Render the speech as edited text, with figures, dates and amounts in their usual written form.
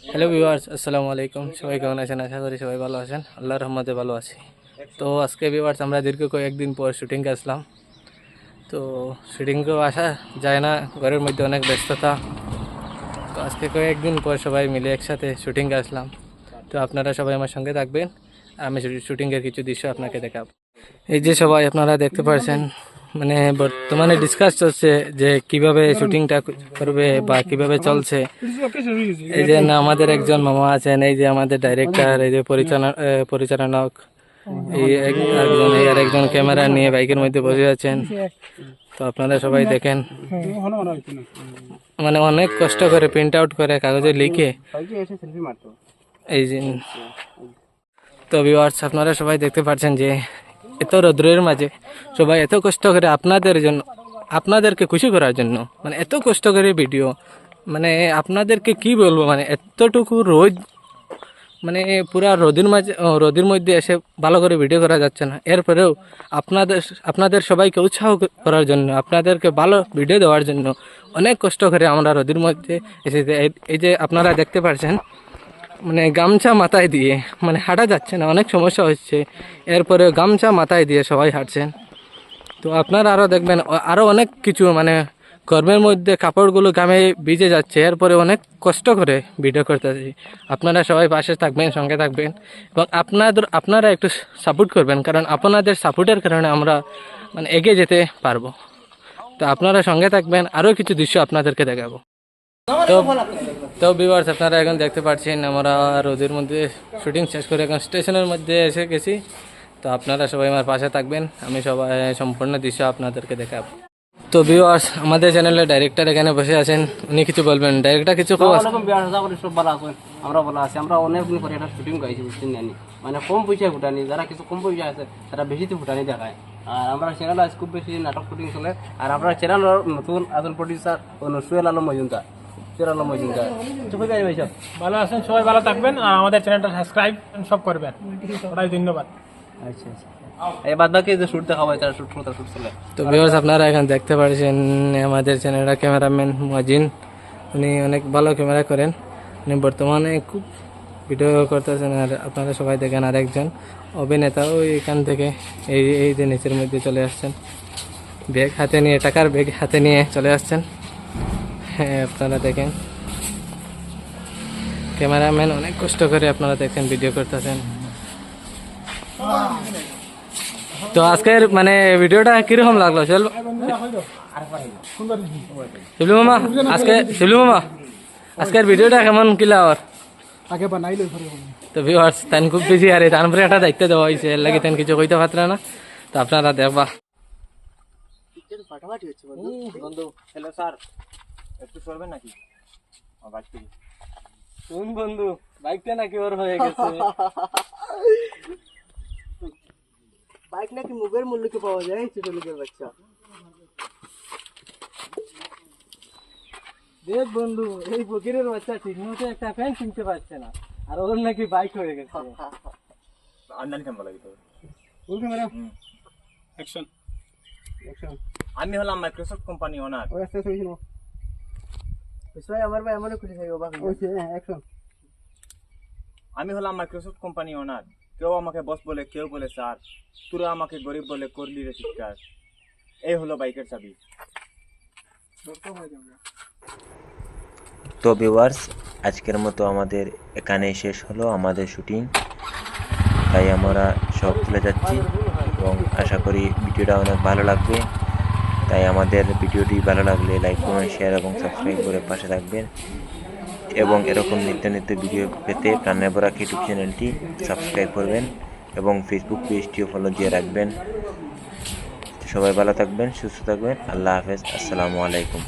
Hello viewers, আসসালামু আলাইকুম। সবাই কেমন আছেন? আশা করি সবাই ভালো আছেন। আল্লাহর রহমতে ভালো আছি। তো আজকে ভিউয়ার্স আমরা দীর্ঘ কয়েকদিন পর শুটিংয়ে আসলাম। তো শুটিংকেও আসা যায় না, ঘরের মধ্যে অনেক ব্যস্ততা। তো আজকে কয়েকদিন পর সবাই মিলে একসাথে শুটিংয়ে আসলাম। তো আপনারা সবাই আমার সঙ্গে থাকবেন, আমি শুটিংয়ের কিছু দৃশ্য আপনাকে দেখাব। এই যে সবাই আপনারা দেখতে পাচ্ছেন, মানে বর্তমানে ডিসকাস চলছে যে কিভাবে শুটিংটা করবে বা কিভাবে চলছে। এই যে না আমাদের একজন মামা আছেন, এই যে আমাদের ডাইরেক্টর, এই যে পরিচালক, আর একজন ক্যামেরা নিয়ে বাইকের মধ্যে বসে আছেন। তো আপনারা সবাই দেখেন, মানে অনেক কষ্ট করে প্রিন্ট আউট করে কাগজে লিখে এই যে। তো ভিউয়ার্স, আপনারা সবাই দেখতে পাচ্ছেন যে এত রৌদ্রের মাঝে সবাই এত কষ্ট করে আপনাদের জন্য, আপনাদেরকে খুশি করার জন্য, মানে এত কষ্ট করে ভিডিও, মানে আপনাদেরকে কি বলবো, মানে এতটুকু রোদ, মানে পুরা রোদের মধ্যে এসে ভালো করে ভিডিও করা যাচ্ছে না। এরপরেও আপনাদের সবাইকে উৎসাহ করার জন্য, আপনাদেরকে ভালো ভিডিও দেওয়ার জন্য অনেক কষ্ট করে আমরা রোদের মধ্যে এসেছি। এই যে আপনারা দেখতে পাচ্ছেন, মানে গামছা মাথায় দিয়ে, মানে হাঁটা যাচ্ছে না, অনেক সমস্যা হচ্ছে। এরপরে গামছা মাথায় দিয়ে সবাই হাঁটছেন। তো আপনারা আরও দেখবেন, আরও অনেক কিছু, মানে গরমের মধ্যে কাপড়গুলো ঘামে ভিজে যাচ্ছে। এরপরে অনেক কষ্ট করে ভিডিও করতেছি। আপনারা সবাই পাশে থাকবেন, সঙ্গে থাকবেন, এবং আপনারা একটু সাপোর্ট করবেন, কারণ আপনাদের সাপোর্টের কারণে আমরা মানে এগিয়ে যেতে পারবো। তো আপনারা সঙ্গে থাকবেন, আরও কিছু দৃশ্য আপনাদেরকে দেখাবো। তো তো ভিউয়ার্স, আপনারা এখন দেখতে পাচ্ছেন আমরা রোদের মধ্যে শুটিং শেষ করে এখন স্টেশনের মধ্যে এসে গেছি। তো আপনারা সবাই আমার পাশে থাকবেন, আমি সবাই সম্পূর্ণ দৃশ্য আপনাদেরকে দেখাবো। তো ভিউয়ার্স, আমাদের চ্যানেলের ডাইরেক্টর এখানে বসে আছেন, উনি কিছু বলবেন। ডাইরেক্টর কিছু খবর? সব ভালো আছেন, আমরা ভালো আছি। আমরা অনেক দিন পরে একটা শুটিং গাইছি, বুঝছেন জানি, মানে কম পয়সায় ফুটানি, যারা কিছু কম পয়সা আছে তারা বেশিতে ফুটানি দেখায়। আর আমরা চ্যানেল আজ খুব বেশি নাটক শুটিং চলে। আর আমরা চ্যানেলের নতুন আসল প্রডিউসার সোহেল আলম মজুমদার। ভালো আছেন, সবাই ভালো থাকবেন, আর আমাদের চ্যানেলটা সাবস্ক্রাইব সব করবেন। ওটাই ধন্যবাদ। আচ্ছা আচ্ছা, এই বাদ বাকি যে শুট দেখা হয় তারা শুট চলে। তো ভিউয়ার্স, আপনারা এখন দেখতে পাচ্ছেন আমাদের চ্যানেলের ক্যামেরাম্যান মজিন, উনি অনেক ভালো ক্যামেরা করেন, উনি বর্তমানে খুব ভিডিও করতেছেন। আর আপনারা সবাই দেখেন, আর একজন অভিনেতা ওই এখান থেকে এই যে নিচের মধ্যে চলে আসছেন, ব্যাগ হাতে নিয়ে, টাকার ব্যাগ হাতে নিয়ে চলে আসছেন। হ্যাঁ, আপনারা দেখেন, ক্যামেরাম্যান অনেক কষ্ট করে আপনারা দেখেন ভিডিও করতেছেন। তো আজকের মানে ভিডিওটা কিরকম লাগলো শিবলু মামা? আজকের ভিডিওটা কেমন কিলা? আর আগে বানাইলো তো ভিউয়ার্স, তাই খুব বেশি, আর তারপরে একটা দায়িত্ব দেওয়া হয়েছে, এর লাগে তেন কিছু কইতে পারত না। তো আপনারা দেখবা। বন্ধু, হ্যালো স্যার, একটু চলবেন নাকি? কোন বন্ধু? বাইকটা নাকি ওর হয়ে গেছে? বাইক নাকি মুখের মূল্যকে পাওয়া যায়, ছোট লোকের বাচ্চা। দেখ বন্ধু, এই ফকিরের বাচ্চা ঠিক মতো একটা ফ্যান কিনতে পারছে না, আর ওর নাকি বাইক হয়ে গেছে। আমি হলাম মাইক্রোসফট কোম্পানি ওনার। আমার ভাই আমারও খুশি থাকবে। আমি হলাম মাইক্রোসফট কোম্পানি ওনার। কেউ আমাকে বস বলে, কেউ বলে স্যার, তোরা আমাকে গরিব বলে করলি রে চিৎকার। এই হলো বাইকের চাবি। তো ভিউয়ার্স, আজকের মতো আমাদের এখানে শেষ হলো আমাদের শুটিং। তাই আমরা সব চলে যাচ্ছি, এবং আশা করি ভিডিওটা অনেক ভালো লাগবে। তাই আমাদের ভিডিওটি ভালো লাগলে লাইক, কমেন্ট, শেয়ার এবং সাবস্ক্রাইব করে পাশে থাকবেন। এবং এরকম নিত্য নিত্য ভিডিও পেতে প্রাণের বরাক ইউটিউব চ্যানেলটি সাবস্ক্রাইব করবেন এবং ফেসবুক পেজটিও ফলো দিয়ে রাখবেন। সবাই ভালো থাকবেন, সুস্থ থাকবেন। আল্লাহ হাফেজ, আসসালামু আলাইকুম।